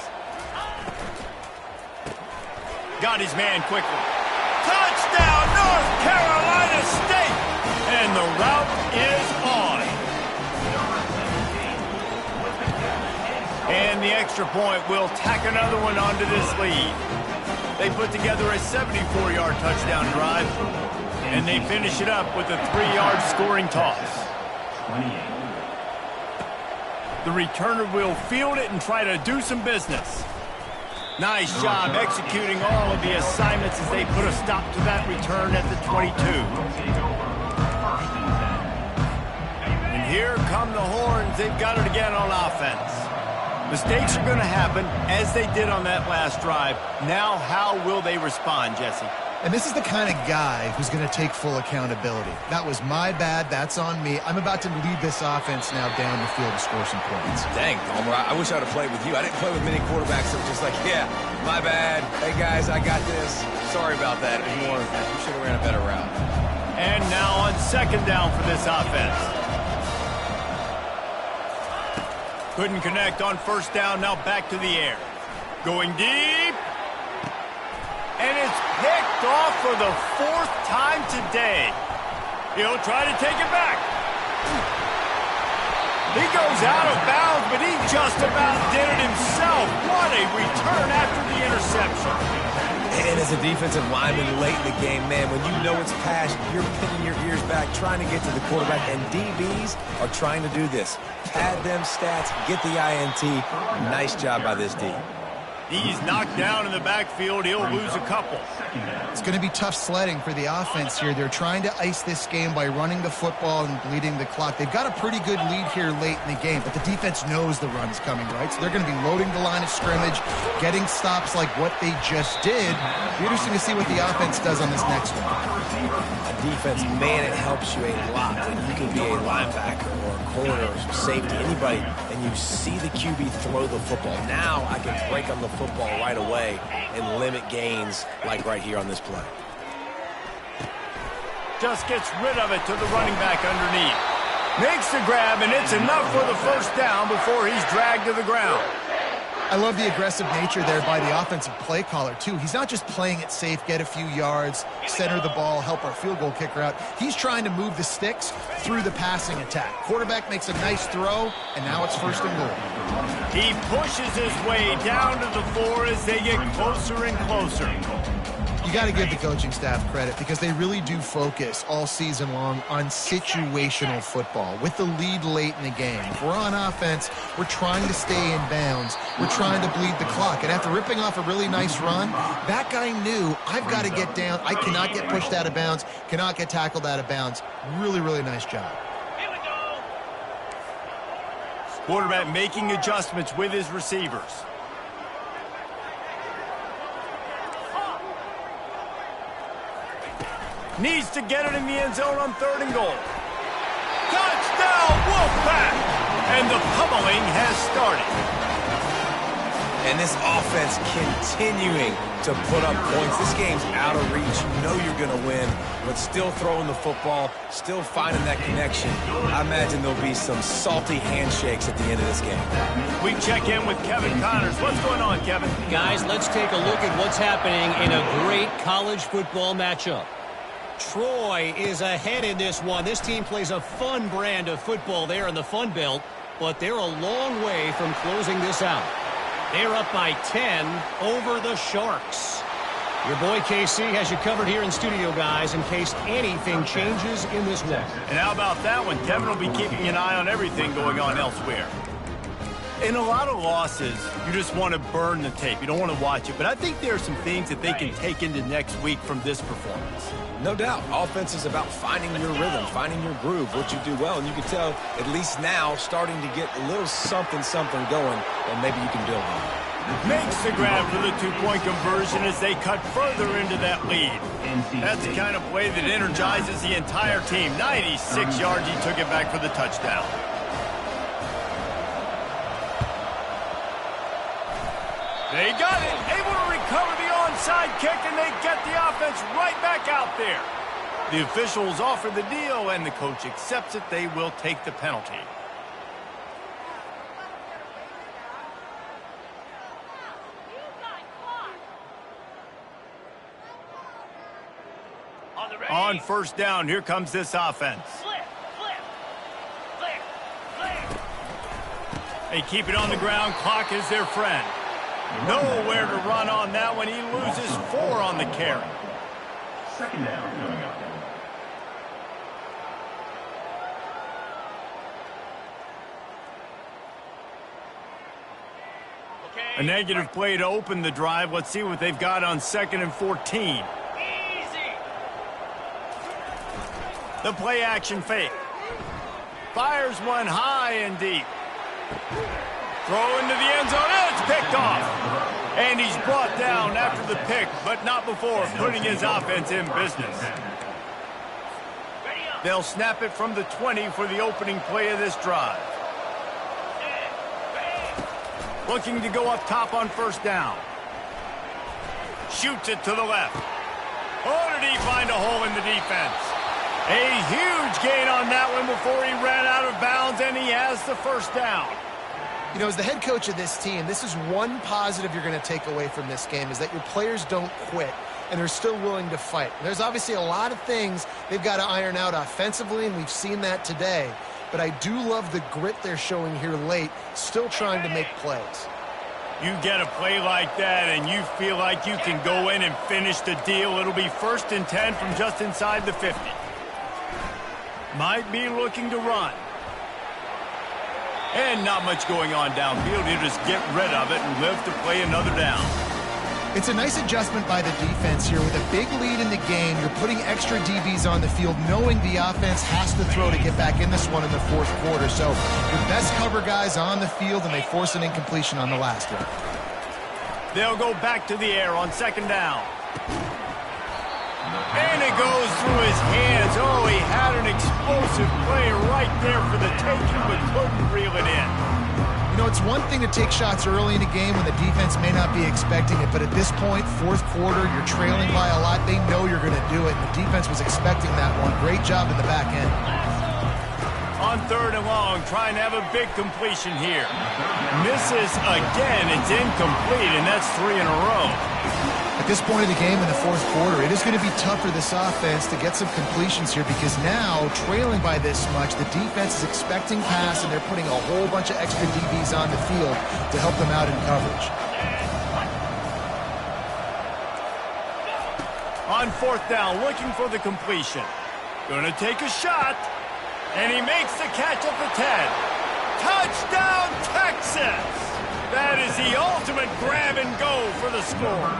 Got his man quickly. Touchdown, North Carolina State! And the route is on. And the extra point will tack another one onto this lead. They put together a 74-yard touchdown drive. And they finish it up with a 3-yard scoring toss. 28. The returner will field it and try to do some business. Nice job executing all of the assignments as they put a stop to that return at the 22. And here come the horns. They've got it again on offense. Mistakes are going to happen, as they did on that last drive. Now, how will they respond, Jesse? And this is the kind of guy who's going to take full accountability. That was my bad. That's on me. I'm about to lead this offense now down the field to score some points. Dang, Palmer, I wish I would have played with you. I didn't play with many quarterbacks that were just like, yeah, my bad. Hey, guys, I got this. Sorry about that. It was more, you should have ran a better route. And now on second down for this offense. Couldn't connect on first down. Now back to the air. Going deep. And it's picked off for the 4th time today. He'll try to take it back. He goes out of bounds, but he just about did it himself. What a return after the interception. And as a defensive lineman late in the game, man, when you know it's past, you're pinning your ears back, trying to get to the quarterback, and DBs are trying to do this. Pad them stats, get the INT. Nice job by this D. He's knocked down in the backfield. He'll lose a couple. It's going to be tough sledding for the offense here. They're trying to ice this game by running the football and bleeding the clock. They've got a pretty good lead here late in the game, but the defense knows the run's coming, right? So they're going to be loading the line of scrimmage, getting stops like what they just did. It'll be interesting to see what the offense does on this next one. A defense, man, it helps you a lot when you can be a linebacker or a corner or safety, anybody, and you see the QB throw the football. Now I can break on the football right away and limit gains like right here on this play. Just gets rid of it to the running back underneath. Makes the grab, and it's enough for the first down before he's dragged to the ground. I love the aggressive nature there by the offensive play caller, too. He's not just playing it safe, get a few yards, center the ball, help our field goal kicker out. He's trying to move the sticks through the passing attack. Quarterback makes a nice throw, and now it's first and goal. He pushes his way down to the 4 as they get closer and closer. You got to give the coaching staff credit because they really do focus all season long on situational football with the lead late in the game. If we're on offense, we're trying to stay in bounds. We're trying to bleed the clock. And after ripping off a really nice run, that guy knew, I've got to get down. I cannot get pushed out of bounds, cannot get tackled out of bounds. Really, really nice job. Quarterback making adjustments with his receivers. Needs to get it in the end zone on 3rd and goal. Touchdown, Wolfpack! And the pummeling has started. And this offense continuing to put up points. This game's out of reach. You know you're going to win, but still throwing the football, still finding that connection. I imagine there'll be some salty handshakes at the end of this game. We check in with Kevin Connors. What's going on, Kevin? Guys, let's take a look at what's happening in a great college football matchup. Troy is ahead in this one. This team plays a fun brand of football there in the Fun Belt, but they're a long way from closing this out. They're up by 10 over the Sharks. Your boy KC has you covered here in studio, guys, in case anything changes in this one. And how about that one? Kevin will be keeping an eye on everything going on elsewhere. In a lot of losses, you just want to burn the tape. You don't want to watch it. But I think there are some things that they can take into next week from this performance. No doubt. Offense is about finding your rhythm, finding your groove, what you do well. And you can tell, at least now, starting to get a little something going that maybe you can build on. Makes the grab for the two-point conversion as they cut further into that lead. That's the kind of play that energizes the entire team. 96 yards, he took it back for the touchdown. They got it, able to recover the onside kick, and they get the offense right back out there. The officials offer the deal, and the coach accepts it. They will take the penalty. On first down, here comes this offense. They keep it on the ground. Clock is their friend. Nowhere to run on that one. He loses 4 on the carry. Second down coming up. A negative play to open the drive. Let's see what they've got on 2nd and 14. The play action fake. Fires one high and deep. Throw into the end zone. It's picked off. And he's brought down after the pick, but not before putting his offense in business. They'll snap it from the 20 for the opening play of this drive. Looking to go up top on first down. Shoots it to the left. Oh, did he find a hole in the defense? A huge gain on that one before he ran out of bounds, and he has the first down. You know, as the head coach of this team, this is one positive you're going to take away from this game, is that your players don't quit, and they're still willing to fight. There's obviously a lot of things they've got to iron out offensively, and we've seen that today. But I do love the grit they're showing here late, still trying to make plays. You get a play like that, and you feel like you can go in and finish the deal. It'll be 1st and 10 from just inside the 50. Might be looking to run. And not much going on downfield. You just get rid of it and live to play another down. It's a nice adjustment by the defense here. With a big lead in the game, you're putting extra DBs on the field, knowing the offense has to throw to get back in this one in the 4th quarter. So your best cover guys on the field, and they force an incompletion on the last one. They'll go back to the air on 2nd down. And it goes through his hands. Oh, he had an explosive play right there for the taking, but couldn't reel it in. You know, it's one thing to take shots early in a game when the defense may not be expecting it, but at this point, 4th quarter, you're trailing by a lot. They know you're going to do it, and the defense was expecting that one. Great job in the back end. On 3rd and long, trying to have a big completion here. Misses again. It's incomplete, and that's 3 in a row. At this point of the game in the 4th quarter, it is going to be tough for this offense to get some completions here, because now, trailing by this much, the defense is expecting pass, and they're putting a whole bunch of extra DBs on the field to help them out in coverage. On 4th down, looking for the completion. Going to take a shot, and he makes the catch at the 10. Touchdown, Texas! That is the ultimate grab and go for the score.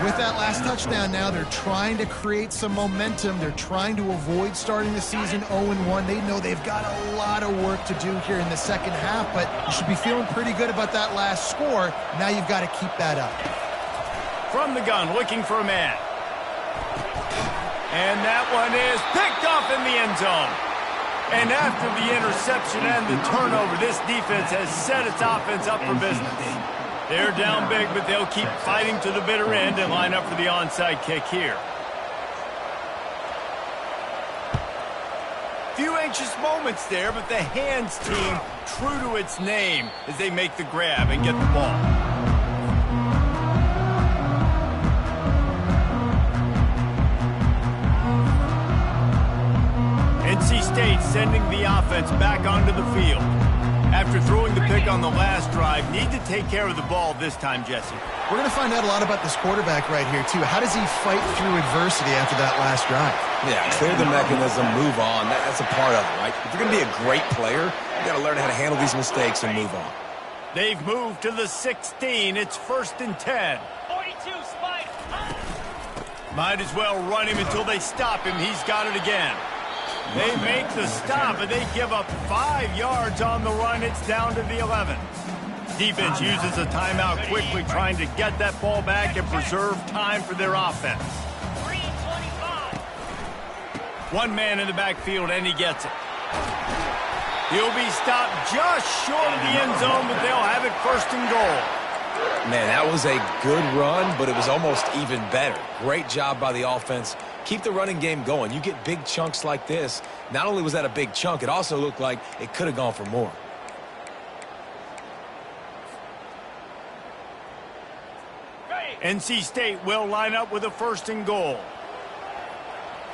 With that last touchdown now, they're trying to create some momentum. They're trying to avoid starting the season 0-1. They know they've got a lot of work to do here in the second half, but you should be feeling pretty good about that last score. Now you've got to keep that up. From the gun, looking for a man. And that one is picked off in the end zone. And after the interception and the turnover, this defense has set its offense up for business. They're down big, but they'll keep fighting to the bitter end and line up for the onside kick here. Few anxious moments there, but the hands team true to its name as they make the grab and get the ball. NC State sending the offense back onto the field. After throwing the pick on the last drive, need to take care of the ball this time, Jesse. We're going to find out a lot about this quarterback right here, too. How does he fight through adversity after that last drive? Yeah, clear the mechanism, move on. That's a part of it, right? If you're going to be a great player, you got to learn how to handle these mistakes and move on. They've moved to the 16. It's 1st and 10. 42, Spike. Might as well run him until they stop him. He's got it again. They make the stop, and they give up 5 yards on the run. It's down to the 11. Defense uses a timeout quickly, trying to get that ball back and preserve time for their offense. 3:25. One man in the backfield, and he gets it. He'll be stopped just short of the end zone, but they'll have it 1st and goal. Man, that was a good run, but it was almost even better. Great job by the offense. Keep the running game going. You get big chunks like this. Not only was that a big chunk, it also looked like it could have gone for more. NC State will line up with a 1st and goal.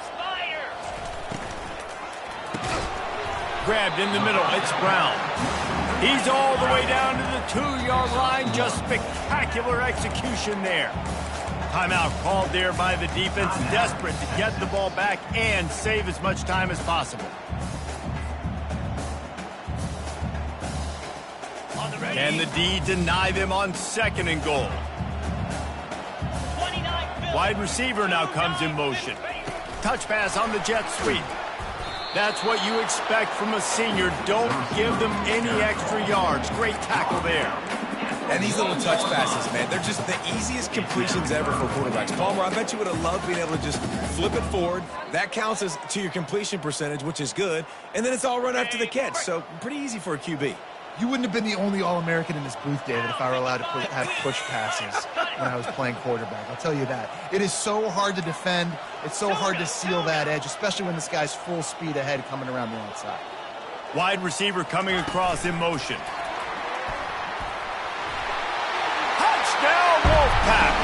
Spire. Grabbed in the middle. It's Brown. He's all the way down to the 2-yard line. Just spectacular execution there. Timeout called there by the defense, desperate to get the ball back and save as much time as possible. Can the D deny them on 2nd and goal? 29. Wide receiver now comes in motion. Touch pass on the jet sweep. That's what you expect from a senior. Don't give them any extra yards. Great tackle there. And these little touch passes, man, they're just the easiest completions ever for quarterbacks. Palmer, I bet you would have loved being able to just flip it forward. That counts as to your completion percentage, which is good. And then it's all run after the catch, so pretty easy for a QB. You wouldn't have been the only All-American in this booth, David, if I were allowed to have push passes when I was playing quarterback. I'll tell you that. It is so hard to defend. It's so hard to seal that edge, especially when this guy's full speed ahead coming around the outside. Wide receiver coming across in motion. Touchdown, Wolfpack!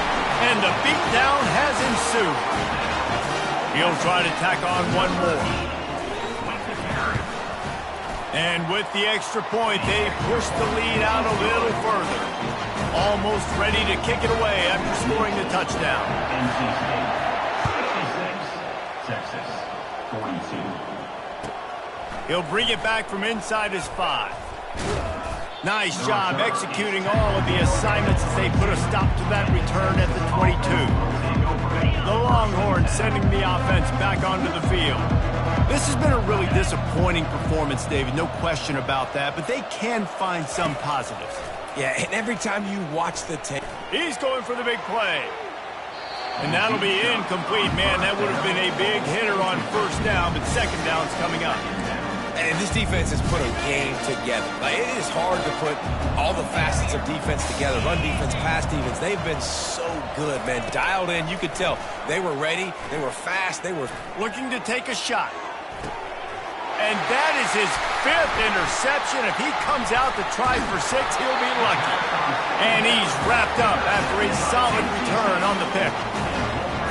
And the beatdown has ensued. He'll try to tack on one more. And with the extra point, they push the lead out a little further. Almost ready to kick it away after scoring the touchdown. NC State 66, Texas 42. He'll bring it back from inside his 5. Nice job executing all of the assignments as they put a stop to that return at the 22. The Longhorns sending the offense back onto the field. This has been a really disappointing performance, David, no question about that, but they can find some positives. Yeah, and every time you watch the tape. He's going for the big play. And that'll be incomplete. Man, that would have been a big hitter on 1st down, but 2nd down's coming up. And this defense has put a game together. Like, it is hard to put all the facets of defense together. Run defense, pass defense. They've been so good, man. Dialed in. You could tell they were ready. They were fast. They were looking to take a shot. And that is his 5th interception. If he comes out to try for 6, he'll be lucky. And he's wrapped up after a solid return on the pick.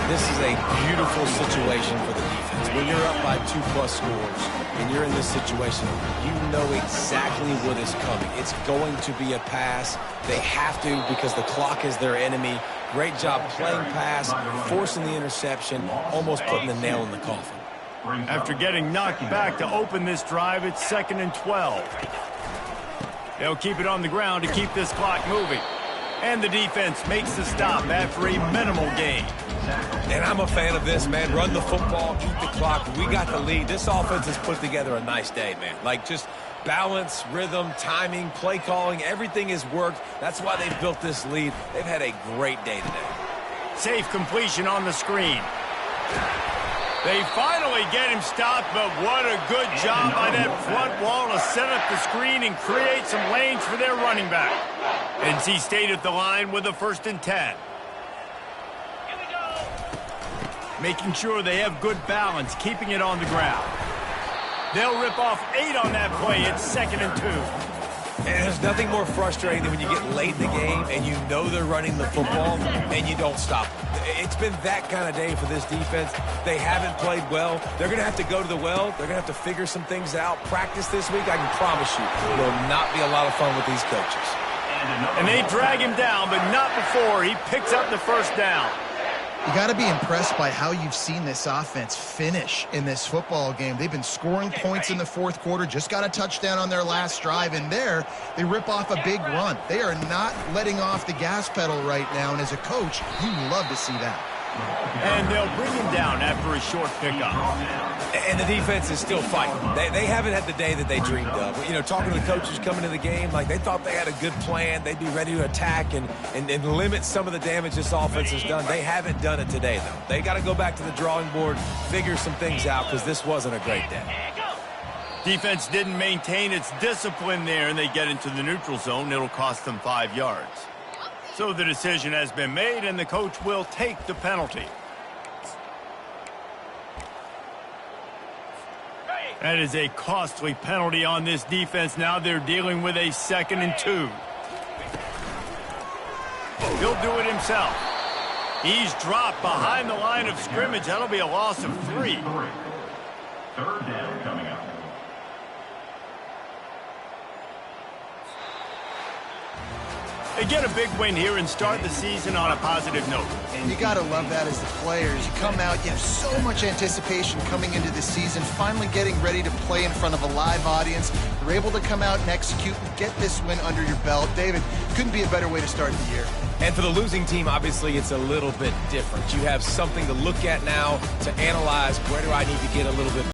This is a beautiful situation for the defense. When you're up by 2+ scores and you're in this situation, you know exactly what is coming. It's going to be a pass. They have to because the clock is their enemy. Great job playing pass, forcing the interception, almost putting the nail in the coffin. After getting knocked back to open this drive, it's 2nd and 12. They'll keep it on the ground to keep this clock moving. And the defense makes the stop after a minimal gain. And I'm a fan of this, man. Run the football, eat the clock. We got the lead. This offense has put together a nice day, man. Like, just balance, rhythm, timing, play calling, everything has worked. That's why they've built this lead. They've had a great day today. Safe completion on the screen. They finally get him stopped, but what a good job by that front wall to set up the screen and create some lanes for their running back. NC State at the line with a 1st and 10. Here we go. Making sure they have good balance, keeping it on the ground. They'll rip off 8 on that play. It's 2nd and 2. And there's nothing more frustrating than when you get late in the game and you know they're running the football and you don't stop them. It's been that kind of day for this defense. They haven't played well. They're going to have to go to the well. They're going to have to figure some things out. Practice this week, I can promise you, will not be a lot of fun with these coaches. And they drag him down, but not before he picks up the first down. You got to be impressed by how you've seen this offense finish in this football game. They've been scoring points in the fourth quarter, just got a touchdown on their last drive, and there they rip off a big run. They are not letting off the gas pedal right now, and as a coach, you love to see that. And they'll bring him down after a short pickup. And the defense is still fighting. They haven't had the day that they dreamed of. You know, talking to the coaches coming into the game, like they thought they had a good plan. They'd be ready to attack and limit some of the damage this offense has done. They haven't done it today, though. They got to go back to the drawing board, figure some things out, because this wasn't a great day. Defense didn't maintain its discipline there, and they get into the neutral zone. It'll cost them 5 yards. So the decision has been made, and the coach will take the penalty. That is a costly penalty on this defense. Now they're dealing with a 2nd and 2. He'll do it himself. He's dropped behind the line of scrimmage. That'll be a loss of 3. 3rd down coming up. They get a big win here and start the season on a positive note. You got to love that as the players. You come out, you have so much anticipation coming into the season, finally getting ready to play in front of a live audience. You're able to come out and execute and get this win under your belt. David, couldn't be a better way to start the year. And for the losing team, obviously, it's a little bit different. You have something to look at now to analyze. Where do I need to get a little bit